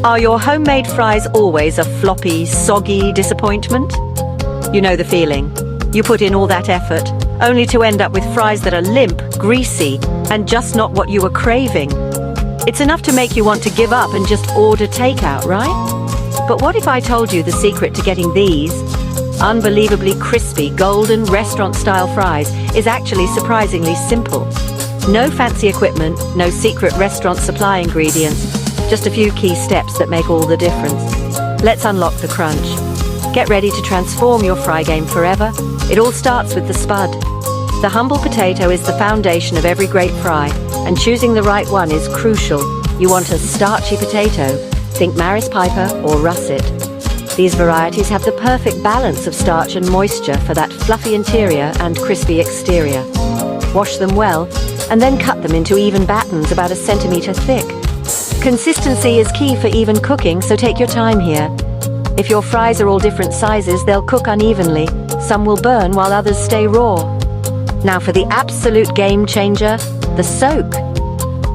Are your homemade fries always a floppy, soggy disappointment? You know the feeling. You put in all that effort, only to end up with fries that are limp, greasy, and just not what you were craving. It's enough to make you want to give up and just order takeout, right? But what if I told you the secret to getting these unbelievably crispy, golden, restaurant-style fries is actually surprisingly simple? No fancy equipment, no secret restaurant supply ingredients, just a few key steps that make all the difference. Let's unlock the crunch. Get ready to transform your fry game forever. It all starts with the spud. The humble potato is the foundation of every great fry, and choosing the right one is crucial. You want a starchy potato. Think Maris Piper or russet. These varieties have the perfect balance of starch and moisture for that fluffy interior and crispy exterior. Wash them well, and then cut them into even battens about 1 centimeter thick. Consistency is key for even cooking, so take your time here. If your fries are all different sizes, they'll cook unevenly. Some will burn while others stay raw. Now for the absolute game changer, the soak.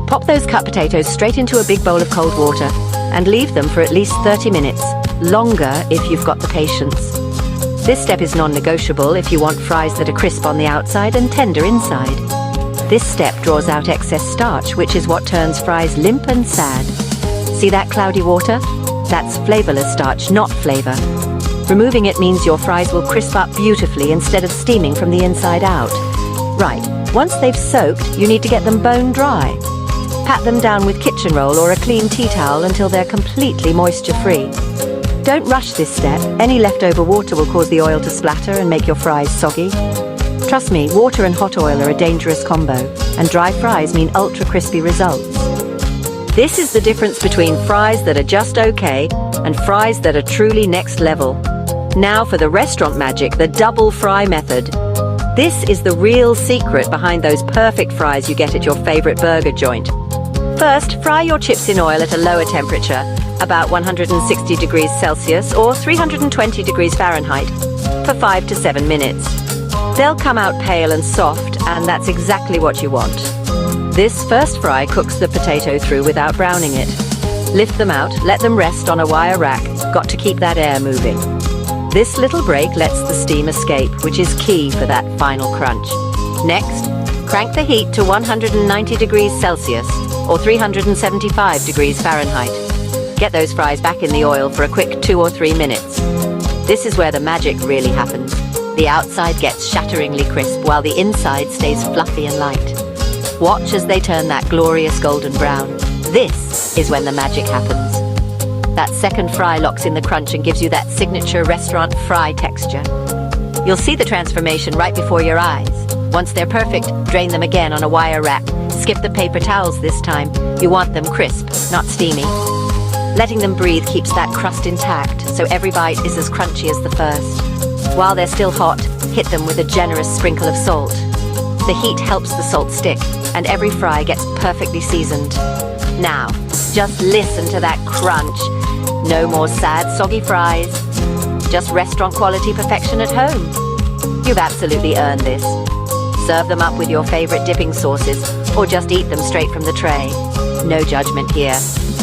Pop those cut potatoes straight into a big bowl of cold water and leave them for at least 30 minutes, longer if you've got the patience. This step is non-negotiable if you want fries that are crisp on the outside and tender inside. This step draws out excess starch, which is what turns fries limp and sad. See that cloudy water? That's flavorless starch, not flavor. Removing it means your fries will crisp up beautifully instead of steaming from the inside out. Right, once they've soaked, you need to get them bone dry. Pat them down with kitchen roll or a clean tea towel until they're completely moisture-free. Don't rush this step. Any leftover water will cause the oil to splatter and make your fries soggy. Trust me, water and hot oil are a dangerous combo, and dry fries mean ultra-crispy results. This is the difference between fries that are just okay and fries that are truly next level. Now for the restaurant magic, the double fry method. This is the real secret behind those perfect fries you get at your favorite burger joint. First, fry your chips in oil at a lower temperature, about 160 degrees Celsius or 320 degrees Fahrenheit, for 5 to 7 minutes. They'll come out pale and soft, and that's exactly what you want. This first fry cooks the potato through without browning it. Lift them out, let them rest on a wire rack. Got to keep that air moving. This little break lets the steam escape, which is key for that final crunch. Next, crank the heat to 190 degrees Celsius or 375 degrees Fahrenheit. Get those fries back in the oil for a quick 2 or 3 minutes. This is where the magic really happens. The outside gets shatteringly crisp while the inside stays fluffy and light. Watch as they turn that glorious golden brown. This is when the magic happens. That second fry locks in the crunch and gives you that signature restaurant fry texture. You'll see the transformation right before your eyes. Once they're perfect, drain them again on a wire rack. Skip the paper towels this time. You want them crisp, not steamy. Letting them breathe keeps that crust intact, so every bite is as crunchy as the first. While they're still hot, hit them with a generous sprinkle of salt. The heat helps the salt stick, and every fry gets perfectly seasoned. Now, just listen to that crunch. No more sad, soggy fries. Just restaurant quality perfection at home. You've absolutely earned this. Serve them up with your favorite dipping sauces, or just eat them straight from the tray. No judgment here.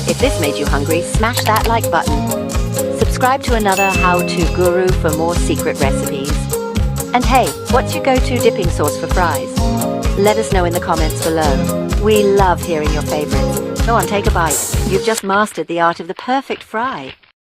If this made you hungry, smash that like button. Subscribe to Another How To Guru for more secret recipes. And hey, what's your go-to dipping sauce for fries? Let us know in the comments below. We love hearing your favorites. Go on, take a bite. You've just mastered the art of the perfect fry.